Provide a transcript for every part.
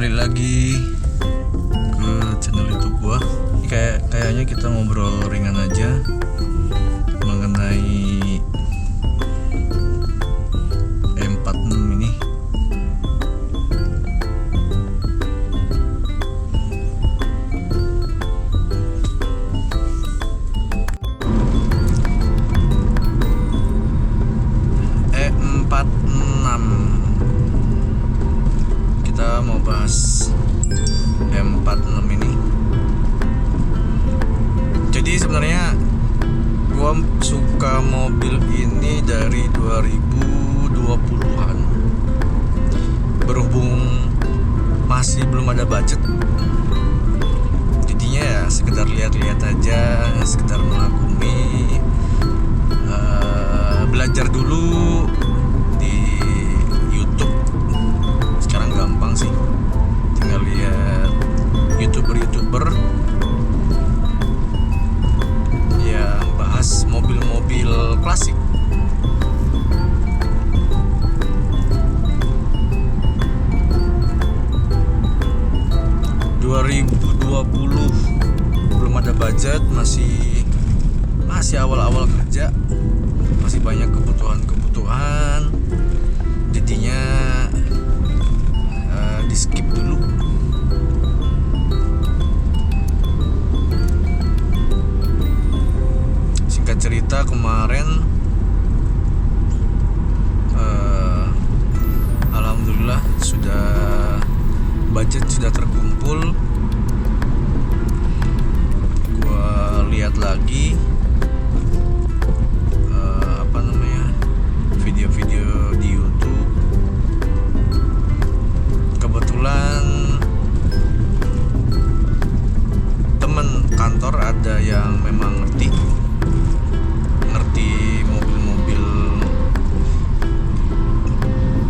Balik lagi ke channel YouTube gua. Kayaknya kita ngobrol ringan aja mengenai E46 ini. E46, kita mau bahas E46 ini. Jadi sebenarnya gua suka mobil ini dari 2020-an. Berhubung masih belum ada budget, jadinya ya sekedar lihat-lihat aja, sekedar mengagumi, belajar dulu di YouTube. Sekarang gampang sih, tinggal lihat YouTuber yang bahas mobil-mobil klasik. Belum ada budget, masih awal-awal kerja, masih banyak kebutuhan, jadinya di skip dulu. Singkat cerita, kemarin alhamdulillah budget sudah terkumpul. Gua lihat lagi video-video di YouTube. Kebetulan temen kantor ada yang memang ngerti mobil-mobil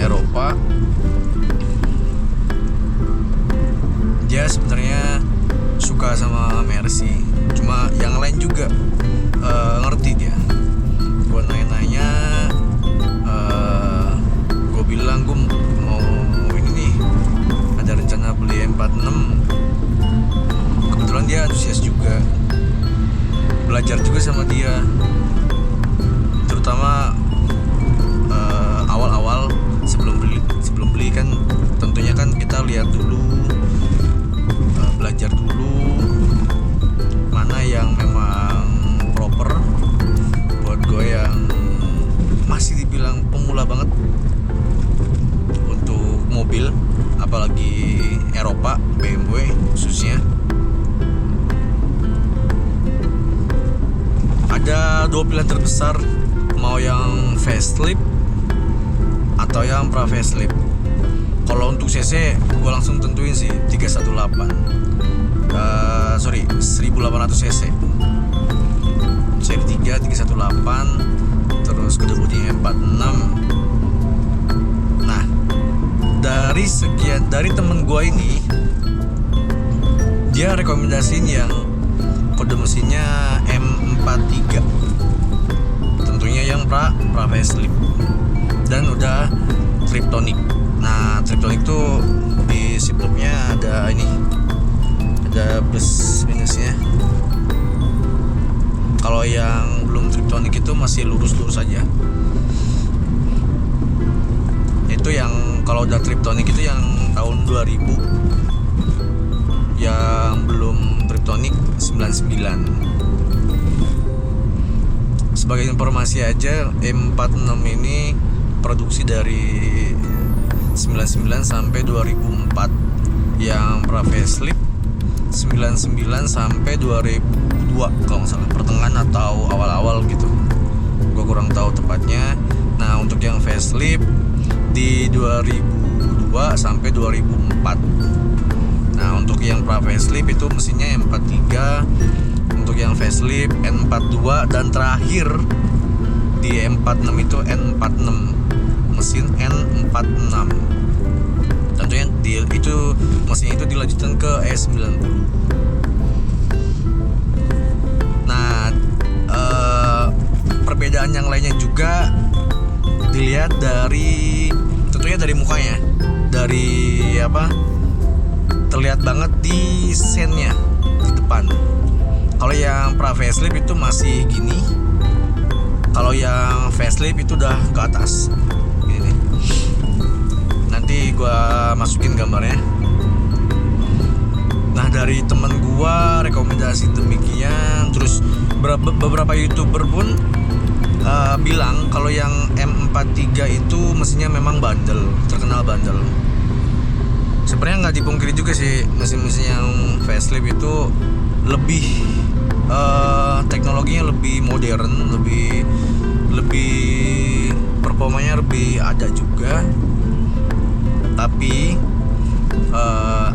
Eropa. Dia sebenarnya suka sama Mercy, cuma yang lain juga ngerti dia. Gue nanya-nanya, gue bilang gue mau ini nih, ada rencana beli M46. Kebetulan dia antusias juga, belajar juga sama dia, terutama awal-awal sebelum beli kan tentunya kan kita lihat dulu, belajar dulu mana yang memang proper buat gue yang masih dibilang pemula banget untuk mobil, apalagi Eropa, BMW khususnya. Ada dua pilihan terbesar, mau yang facelift atau yang pra facelift. Kalau untuk CC gue langsung tentuin sih 1800 cc, seri 3 318, terus kedepannya M46. Nah, dari temen gue ini, dia rekomendasiin yang kode mesinnya M43, tentunya yang pra facelift dan udah Triptonic. Nah, Triptonic tuh di siploopnya ada plus minusnya. Kalau yang belum Triptonic itu masih lurus-lurus aja. Itu yang kalau udah Triptonic itu yang tahun 2000. Yang belum Triptonic 99. Sebagai informasi aja, M46 ini produksi dari 99 sampai 2004. Yang pra facelift 99 sampai 2002 kalau nggak salah, pertengahan atau awal-awal gitu, gue kurang tahu tepatnya. Nah, untuk yang facelift di 2002 sampai 2004. Nah, untuk yang pra facelift itu mesinnya M43, untuk yang facelift N42, dan terakhir di M46 itu N46, mesin N46. Tentunya mesin itu dilanjutkan ke E90. Nah, perbedaan yang lainnya juga dilihat tentunya dari mukanya, dari terlihat banget di sennya di depan. Kalau yang pra facelift itu masih gini. Kalau yang facelift itu udah ke atas. Gini nih. Nanti gua masukin gambarnya. Nah, dari temen gua rekomendasi demikian. Terus beberapa YouTuber pun bilang kalau yang M43 itu mesinnya memang bandel, terkenal bandel. Sebenarnya nggak dipungkiri juga sih, mesin-mesin yang facelift itu lebih teknologinya lebih modern, lebih performanya lebih ada juga. Tapi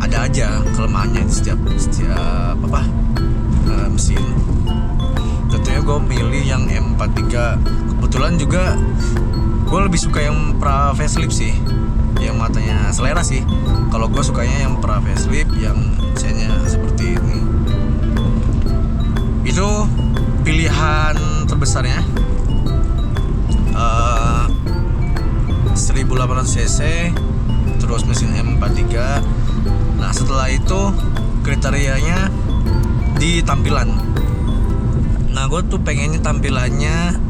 ada aja kelemahannya di setiap mesin. Tentunya gue milih yang M43. Kebetulan juga gue lebih suka yang pra facelift sih, yang matanya selera sih. Kalau gue sukanya yang pra facelift yang mesinnya seperti ini. Itu pilihan terbesarnya. 1800 cc, terus mesin M43. Nah, setelah itu kriterianya di tampilan. Nah, gue tuh pengennya tampilannya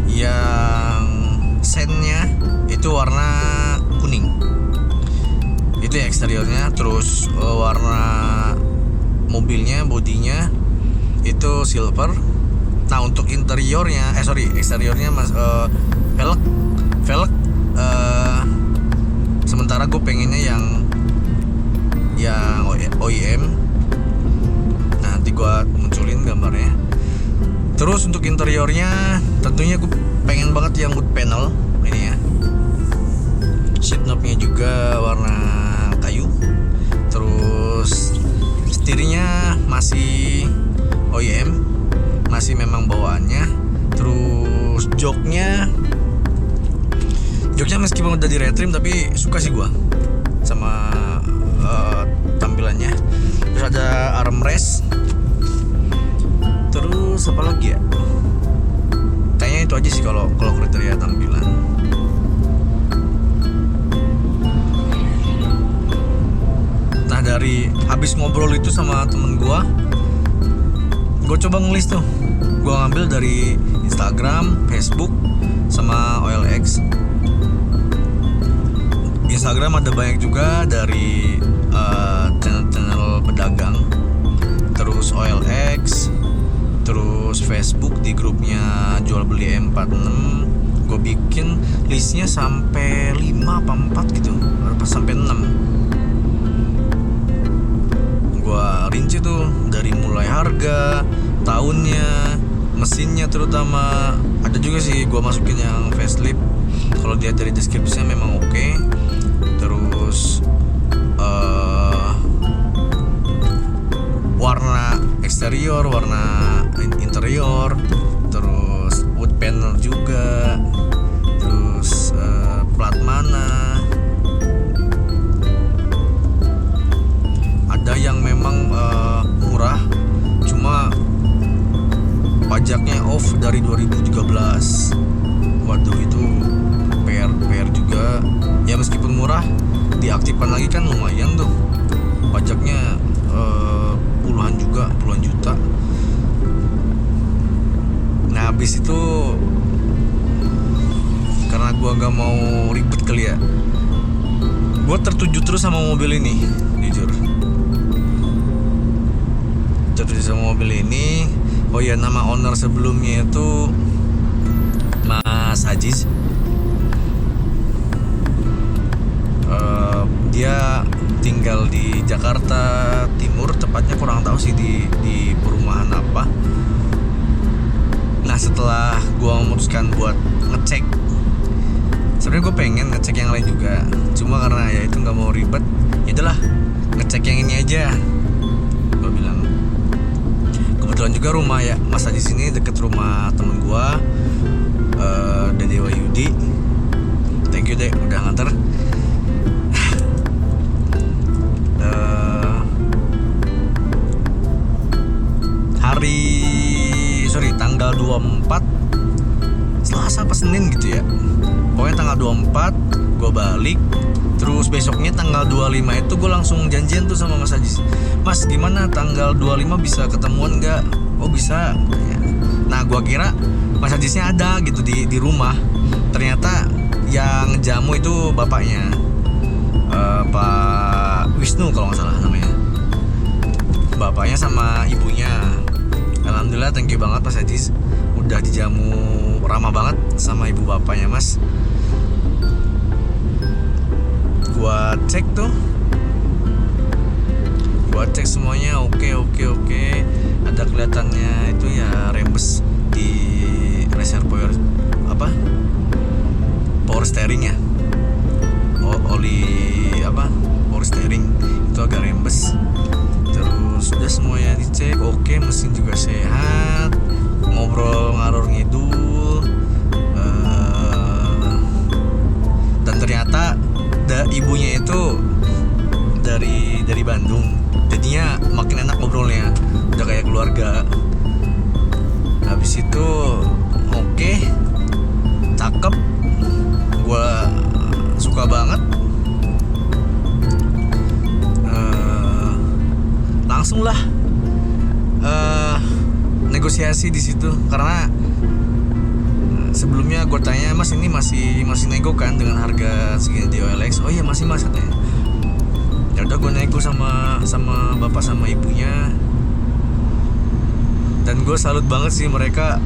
yang sennya itu warna kuning. Itu ya eksteriornya. Terus warna mobilnya, bodinya itu silver. Nah, untuk interiornya, eksteriornya velg. Sementara gue pengennya yang OEM. Nah, nanti gue munculin gambarnya. Terus untuk interiornya tentunya gue pengen banget yang wood panel ini ya. Seat knobnya juga warna kayu. Terus setirnya masih OEM, masih memang bawaannya. Terus joknya meskipun udah di retrim tapi suka sih gua sama tampilannya. Terus ada armrest. Terus apa lagi ya? Kayaknya itu aja sih kalau kriteria tampilan. Nah, dari habis ngobrol itu sama temen gua coba ngelis tuh. Gua ngambil dari Instagram, Facebook, sama OLX. Instagram ada banyak juga dari channel-channel pedagang. Terus OLX, terus Facebook di grupnya jual beli M46. Gue bikin listnya sampai 5 apa 4 gitu, apa sampai 6. Gue rinci tuh dari mulai harga, tahunnya, mesinnya terutama. Ada juga sih gue masukin yang facelift. Kalau dilihat dari deskripsinya memang oke. Terus warna eksterior, warna interior, terus wood panel juga, terus plat mana. Ada yang memang murah, cuma pajaknya off dari 2013. Waduh, itu PR juga. Ya meskipun murah, diaktifkan lagi kan lumayan tuh. Pajaknya puluhan juta. Nah, habis itu karena gua gak mau ribet kali ya, gua tertuju terus sama mobil ini, jujur. Tertuju sama mobil ini. Oh ya, nama owner sebelumnya itu Mas Aziz. Dia tinggal di Jakarta Timur, tepatnya kurang tahu sih di perumahan apa. Nah, setelah gue memutuskan buat ngecek, sebenarnya gue pengen ngecek yang lain juga, cuma karena ya itu nggak mau ribet, ya udahlah ngecek yang ini aja. Gue bilang, kebetulan juga rumah ya Mas di sini deket rumah temen gue, Dede Wahyudi. Thank you Dek, udah nganter. Tanggal 24 Selasa Selasa apa Senin gitu ya. Pokoknya tanggal 24 gue balik. Terus besoknya tanggal 25 itu gue langsung janjian tuh sama Mas Ajis. Mas gimana tanggal 25 bisa ketemuan gak? Oh bisa. Nah gue kira Mas Ajisnya ada gitu di rumah. Ternyata yang jamu itu bapaknya, Pak Wisnu kalau gak salah namanya. Bapaknya sama ibunya. Alhamdulillah thank you banget Mas Ajis. Udah dijamu ramah banget sama ibu bapaknya Mas. Gua cek tuh, gua cek semuanya oke. Ada kelihatannya itu ya rembes di reservoir apa power steering ya, oli apa power steering itu agak rembes. Terus udah semuanya dicek oke, mesin juga sehat. Ngobrol ngalor ngidul, dan ternyata ibunya itu dari Bandung, jadinya makin enak ngobrolnya, udah kayak keluarga. Habis itu oke, cakep, gue suka banget. Langsung lah negosiasi di situ, karena sebelumnya gue tanya, Mas ini masih nego kan dengan harga segini di OLX? Oh iya masih Mas katanya. Ya udah gue nego sama bapak sama ibunya. Dan gue salut banget sih, mereka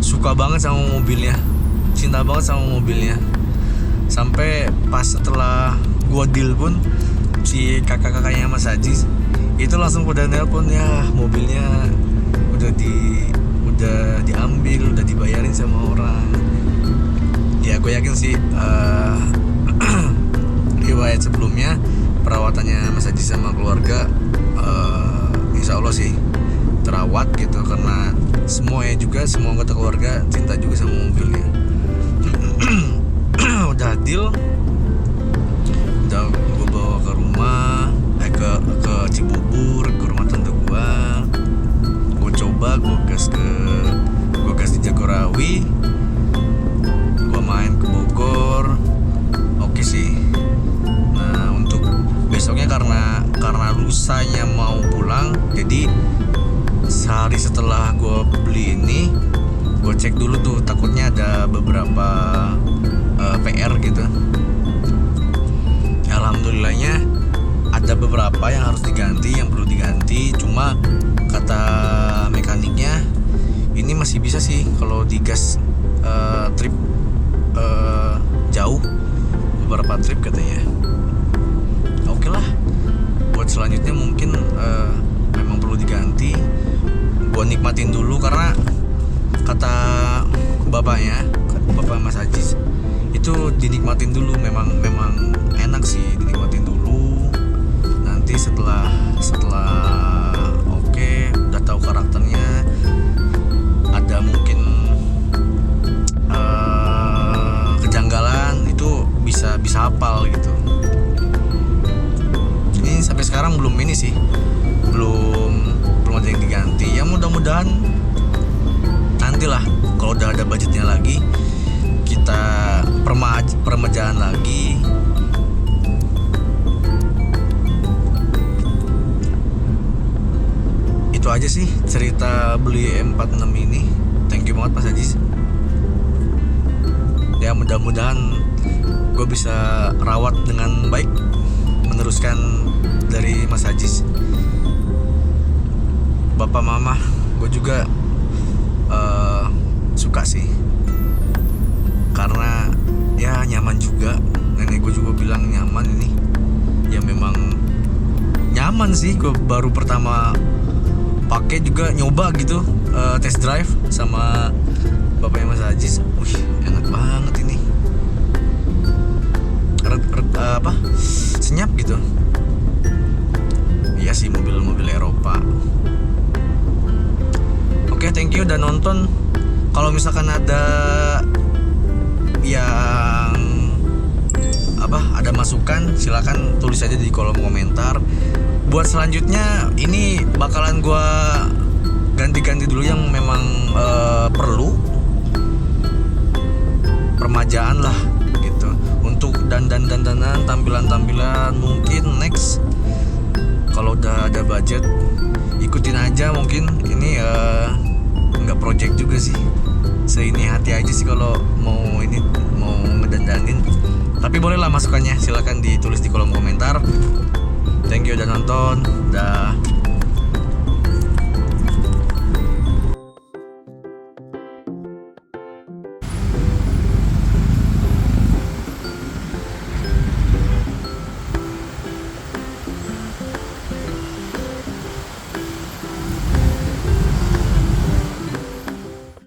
suka banget sama mobilnya, cinta banget sama mobilnya. Sampai pas setelah gue deal pun si kakak-kakaknya Mas Ajis itu langsung pada nelpon, ya mobilnya udah diambil, udah dibayarin sama orang. Ya gue yakin sih riwayat sebelumnya perawatannya Mas Haji sama keluarga insya Allah sih terawat gitu, karena semua anggota keluarga cinta juga sama mobilnya. Udah deal, udah gue bawa ke rumah, ke Cibubur, ke rumah tante gue. Coba gue gas di Jagorawi, gue main ke Bogor, oke sih. Nah untuk besoknya karena lusanya mau pulang, jadi sehari setelah gue beli ini, gue cek dulu tuh, takutnya ada beberapa PR gitu. Alhamdulillahnya ada beberapa yang harus diganti, yang perlu diganti. Cuma kata mekaniknya ini masih bisa sih kalau digas trip jauh, beberapa trip katanya. Oke lah, buat selanjutnya mungkin memang perlu diganti. Gua nikmatin dulu, karena kata bapaknya, bapak Mas Ajis, itu dinikmatin dulu, memang enak sih dinikmatin dulu. Nanti setelah udah tahu karakternya, ada mungkin kejanggalan, itu bisa hafal gitu. Ini sampai sekarang belum ada yang diganti. Ya mudah-mudahan nantilah kalau udah ada budgetnya lagi, kita permajaan lagi. Itu aja sih cerita beli M46 ini. Thank you banget Mas Ajis. Ya mudah-mudahan gue bisa rawat dengan baik, meneruskan dari Mas Ajis. Bapak mama gue juga suka sih, karena ya nyaman juga. Nenek gue juga bilang nyaman ini. Ya memang nyaman sih. Gue baru pertama pakai juga, nyoba gitu, test drive sama bapaknya Mas Ajis. Wih enak banget ini, senyap gitu. Iya sih, mobil Eropa. Oke, thank you udah nonton. Kalau misalkan ada yang ada masukan, silakan tulis aja di kolom komentar. Buat selanjutnya ini bakalan gua ganti-ganti dulu yang memang perlu. kerjaan lah gitu. Untuk dandanan tampilan mungkin next kalau udah ada budget ikutin aja. Mungkin ini nggak project juga sih, seini hati aja sih kalau mau ngedandanin. Tapi bolehlah masukannya, silakan ditulis di kolom komentar. Thank you udah nonton. Dah.